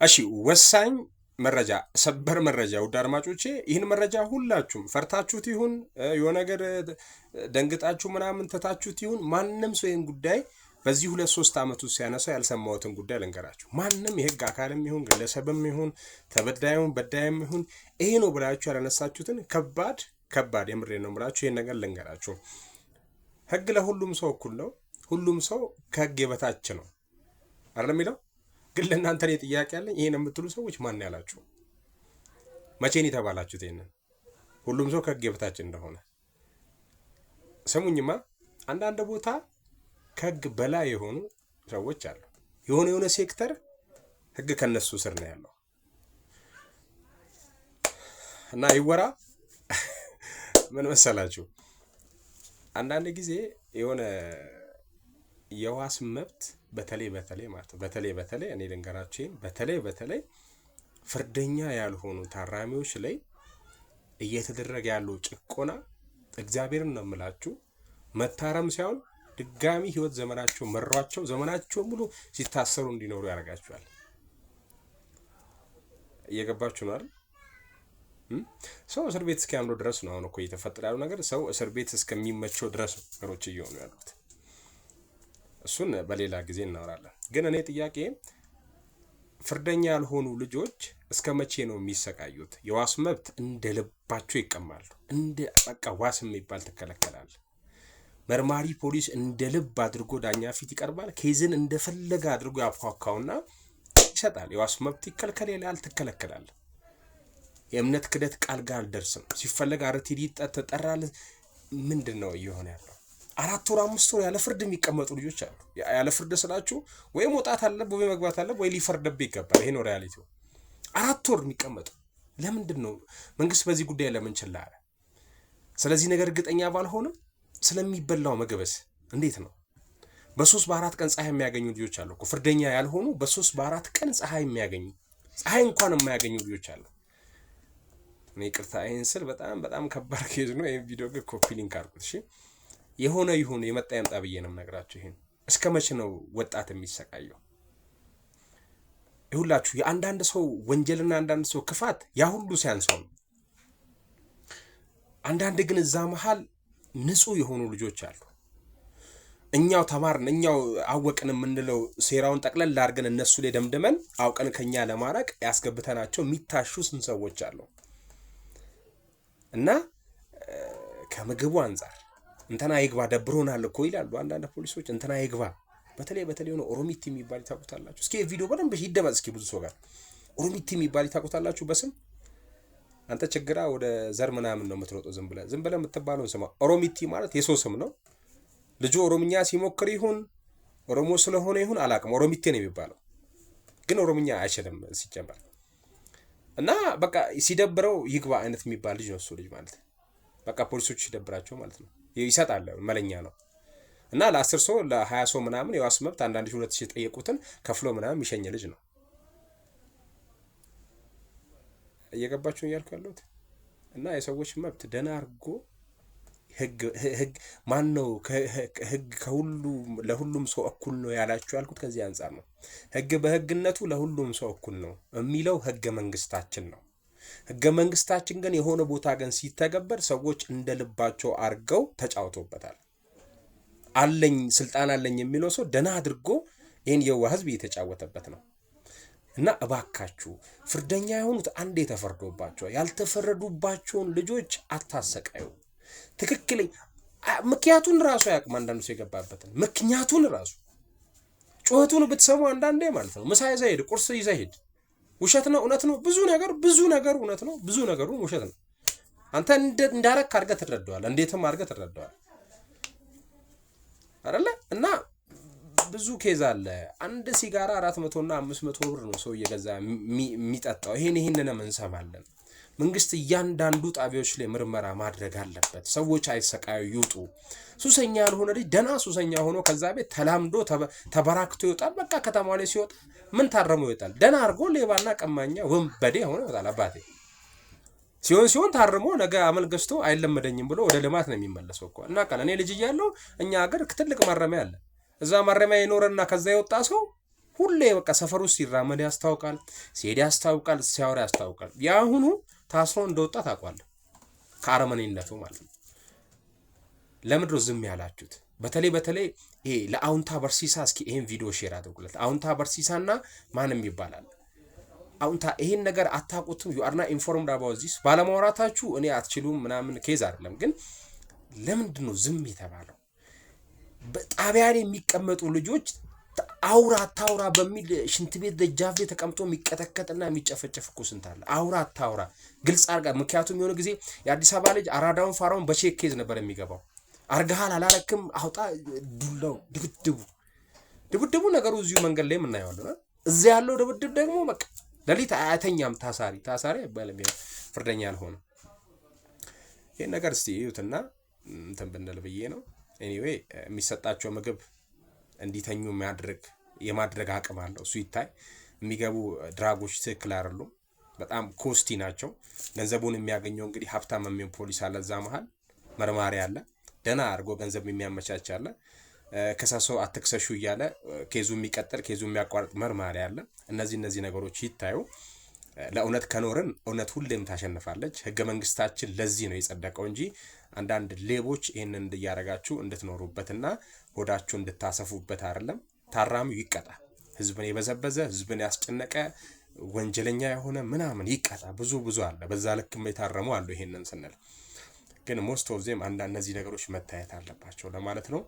እሺ ወሳኝ መረጃ ሰበር መረጃ ውድ አድማጮቼ ይህን መረጃ ሁላችሁም ፈርታችሁት ይሁን የሆነ ነገር ደንግጣችሁ ምናምን ተታችሁት ይሁን ማንንም ሰው ይህን ጉዳይ በዚህ 2-3 ዓመት ውስጥ ሲያነሳው ያልሰማሁትን ጉዳይ ልንገራችሁ። ማንንም የህግ አካልም ይሁን ግለሰብም ይሁን ተበዳዩም በዳይም ይሁን ይሄ ነው ብላችሁ ያላነሳችሁትን ከባድ የምሬ ነው ብላችሁ ይሄን ነገር ልንገራችሁ። ህግ ለሁሉም ሰው እኩል ነው። ሁሉም ሰው ከህግ የበታች ነው አይደል የሚለው። ግን ለእናንተ ነው ጥያቄ ያለኝ። ይሄን የምትሉ ሰዎች ማን ያላችሁ? መቼ ነው የተባላችሁት? ይሄንን ሁሉም ሰው ከህግ የበታች እንደሆነ ስሙኝማ። አንዳንድ ቦታ ከህግ በላይ የሆኑ ሰዎች አሉ። የሆነ ሴክተር ህግ ከነሱ ስር ነው ያለው እና ይወራ ምን መሰላችሁ? አንዳንድ ጊዜ የሆነ የዋስ መብት በተለይ ማለት በተለይ እኔ ልንገራችሁ በተለይ ፍርደኛ ያልሆኑ ታራሚዎች ላይ እየተደረገ ያለው ጭቆና እግዚአብሔርን ነው የምላችሁ መታረም ሳይሆን ድጋሚ ህይወት ዘመናቸው መሯቸው ዘመናቸው ሙሉ ሲታሰሩ እንዲኖሩ ያደርጋቸዋል። እየገባችሁ ነው አይደል? ሰው እስር ቤት እስኪያምሩ ድረስ ነው አሁን እኮ እየተፈጠረ ያለው ነገር። ሰው እስር ቤት እስከሚመቸው ድረስ ነገሮች እየሆኑ ያሉት። እሱን በሌላ ጊዜ እናወራለን። ግን እኔ ጥያቄ ፍርደኛ ያልሆኑ ልጆች እስከ መቼ ነው የሚሰቃዩት? የዋስ መብት እንደ ልባቸው ይቀማሉ። እንደ በቃ ዋስ የሚባል ተከለከላል። መርማሪ ፖሊስ እንደ ልብ አድርጎ ዳኛ ፊት ይቀርባል። ኬዝን እንደፈለገ አድርጎ ያፏካውና ይሰጣል። የዋስ መብት ይከልከል ይላል፣ ትከለከላል። የእምነት ክደት ቃል ጋር አልደርስም ሲፈለግ አርቲዲ ተጠራል። ምንድነው እየሆነ ያለው? 4 ወር 5 ወር ያለ ፍርድ የሚቀመጡ ልጆች አሉ። ያለ ፍርድ ስላችሁ ወይ መውጣት አለበት ወይ መግባት አለበት ወይ ሊፈርድብህ ይገባል። ይሄ ነው ሪያሊቲው። 4 ወር የሚቀመጡ ለምንድነው? መንግስት በዚህ ጉዳይ ለምን ችላ አለ? ስለዚህ ነገር እርግጠኛ ባልሆነም ስለሚበላው ምግብስ እንዴት ነው? በ3 በ4 ቀን ፀሐይ የሚያገኙ ልጆች አሉ እኮ ፍርደኛ ያልሆኑ በ3 በ4 ቀን ፀሐይ የሚያገኙ ፀሐይ እንኳን የማያገኙ ልጆች አሉ። እኔ ይቅርታ ይሄን ስል በጣም ከባድ ኬዝ ነው። ይሄን ቪዲዮ ግን ኮፒ ሊንክ አድርጉት እሺ። የሆነ ይሁን የመጣ ያምጣ ብዬ ነው የምነግራችሁ። ይሄን እስከ መቼ ነው ወጣት የሚሰቃየው? ይሁላችሁ የአንዳንድ ሰው ወንጀልና አንዳንድ ሰው ክፋት ያ ሁሉ ሲያንሰው፣ አንዳንድ ግን እዛ መሃል ንጹህ የሆኑ ልጆች አሉ። እኛው ተማርን እኛው አወቅን የምንለው ሴራውን ጠቅለል አድርገን እነሱ ላይ ደምድመን አውቀን ከኛ ለማራቅ ያስገብተናቸው የሚታሹ ስንት ሰዎች አሉ። እና ከምግቡ አንፃር እንተና ይግባ ደብሮናል እኮ ይላሉ አንዳንድ ፖሊሶች። እንተና ይግባ በተለይ ነው ኦሮሚቲ የሚባል ታውቁታላችሁ? እስኪ ቪዲዮ በደንብ ይደመጥ እስኪ ብዙ ሰው ጋር ኦሮሚቲ የሚባል ታውቁታላችሁ? በስም አንተ ችግራ ወደ ዘር ምናምን ነው የምትሮጠው። ዝም ብለህ የምትባለውን ስማ። ኦሮሚቲ ማለት የሰው ስም ነው። ልጁ ኦሮምኛ ሲሞክር ይሁን ኦሮሞ ስለሆነ ይሁን አላውቅም፣ ኦሮሚቲ ነው የሚባለው። ግን ኦሮምኛ አይችልም ሲጀመር። እና በቃ ሲደብረው ይግባ አይነት የሚባል ልጅ ነው እሱ ልጅ ማለት። በቃ ፖሊሶች ሲደብራቸው ማለት ነው ይሰጣል፣ መለኛ ነው። እና ለ10 ሰው ለ20 ሰው ምናምን የዋስ መብት አንዳንድ 2000 ጠየቁትን ከፍሎ ምናምን የሚሸኝ ልጅ ነው። እየገባችሁ እያልኩ ያለሁት እና የሰዎች መብት ደና አርጎ ህግ ማን ነው ህግ ከሁሉ ለሁሉም ሰው እኩል ነው ያላችሁ ያልኩት ከዚህ አንፃር ነው። ህግ በህግነቱ ለሁሉም ሰው እኩል ነው የሚለው ህገ መንግስታችን ነው። ህገ መንግስታችን ግን የሆነ ቦታ ግን ሲተገበር ሰዎች እንደ ልባቸው አርገው ተጫውተውበታል። አለኝ ስልጣን አለኝ የሚለው ሰው ደና አድርጎ ይሄን የዋህ ህዝብ እየተጫወተበት ነው። እና እባካችሁ ፍርደኛ የሆኑት አንዴ ተፈርዶባቸው ያልተፈረዱባቸውን ልጆች አታሰቃዩ። ትክክለኛ ምክንያቱን ራሱ ያቅም አንዳንዱ ሲገባበትን ምክንያቱን ራሱ ጮህቱን ብትሰሙ አንዳንዴ ማለት ነው ምሳ ይዘህ ሄድ፣ ቁርስ ይዘህ ሄድ። ውሸት ነው እውነት ነው፣ ብዙ ነገር እውነት ነው፣ ብዙ ነገሩ ውሸት ነው። አንተ እንዳረክ አድርገህ ትረዳዋለህ፣ እንዴትም አድርገህ ትረዳዋለህ አይደለ? እና ብዙ ኬዝ አለ። አንድ ሲጋራ 400 እና 500 ብር ነው ሰው እየገዛ የሚጠጣው። ይሄንንም እንሰማለን። መንግስት እያንዳንዱ ጣቢያዎች ላይ ምርመራ ማድረግ አለበት። ሰዎች አይሰቃዩ ይውጡ። ሱሰኛ ያልሆነ ልጅ ደና ሱሰኛ ሆኖ ከዛ ቤት ተላምዶ ተበራክቶ ይወጣል። በቃ ከተማው ላይ ሲወጣ ምን ታረመው ይወጣል። ደና አርጎ ሌባና ቀማኛ ወንበዴ ሆኖ ይወጣል። አባቴ ሲሆን ታርሞ ነገ አመል ገዝቶ አይለመደኝም ብሎ ወደ ልማት ነው የሚመለሰው እኮ። እና እኔ ልጅ እያለሁ እኛ ሀገር ትልቅ ማረሚያ አለ። እዛ ማረሚያ ይኖርና ከዛ የወጣ ሰው ሁሌ በቃ ሰፈር ውስጥ ሲራመድ ያስታውቃል፣ ሲሄድ ያስታውቃል፣ ሲያወራ ያስታውቃል። የአሁኑ ታስሮ እንደወጣ ታውቃለህ፣ ከአረመኔነቱ ማለት ነው። ለምንድን ነው ዝም ያላችሁት? በተለይ ይሄ ለአውንታ በርሲሳ እስኪ ይሄን ቪዲዮ ሼር አድርጉለት። አውንታ በርሲሳና ማንም ይባላል አውንታ ይሄን ነገር አታውቁትም። ዩ አር ናት ኢንፎርምድ አባውት ዚስ። ባለማውራታችሁ እኔ አትችሉም ምናምን ኬዝ አይደለም፣ ግን ለምንድን ነው ዝም የተባለው? በጣቢያ ላይ የሚቀመጡ ልጆች አውራ አታውራ በሚል ሽንት ቤት ደጃፍ ላይ ተቀምጦ የሚቀጠቀጥና የሚጨፈጨፍ እኮ ስንት አለ። አውራ አታውራ ግልጽ አርጋ። ምክንያቱም የሆነ ጊዜ የአዲስ አበባ ልጅ አራዳውን ፋራውን በቼክ ኬዝ ነበር የሚገባው። አርጋሃል አላረክም አውጣ ዱላው ድብድቡ ነገሩ እዚሁ መንገድ ላይ የምናየዋለን። እዚያ ያለው ድብድብ ደግሞ በቃ ለሊት አያተኛም። ታሳሪ አይባልም ፍርደኛ ያልሆነ። ይሄን ነገር እስቲ እዩትና እንትን ብንል ብዬ ነው። ኤኒዌይ የሚሰጣቸው ምግብ እንዲተኙ የማድረግ አቅም አለው፣ እሱ ይታይ። የሚገቡ ድራጎች ትክክል አይደሉም፣ በጣም ኮስቲ ናቸው። ገንዘቡን የሚያገኘው እንግዲህ ሀብታም የሚሆን ፖሊስ አለ፣ እዛ መሀል መርማሪ አለ፣ ደና አድርጎ ገንዘብ የሚያመቻች አለ፣ ከሳሰው አትክሰሹ እያለ ኬዙ የሚቀጥል ኬዙ የሚያቋርጥ መርማሪ አለ። እነዚህ ነገሮች ይታዩ። ለእውነት ከኖርን እውነት ሁሌም ታሸንፋለች። ህገ መንግስታችን ለዚህ ነው የጸደቀው እንጂ አንዳንድ ሌቦች ይህንን እንዲያረጋችሁ እንድትኖሩበትና ሆዳችሁ እንድታሰፉበት አይደለም። ታራሚው ይቀጣ። ህዝብን የበዘበዘ ህዝብን ያስጨነቀ ወንጀለኛ የሆነ ምናምን ይቀጣ። ብዙ አለ። በዛ ልክም የታረሙ አሉ። ይሄንን ስንል ግን ሞስት ኦፍ ዜም አንዳንድ እነዚህ ነገሮች መታየት አለባቸው ለማለት ነው።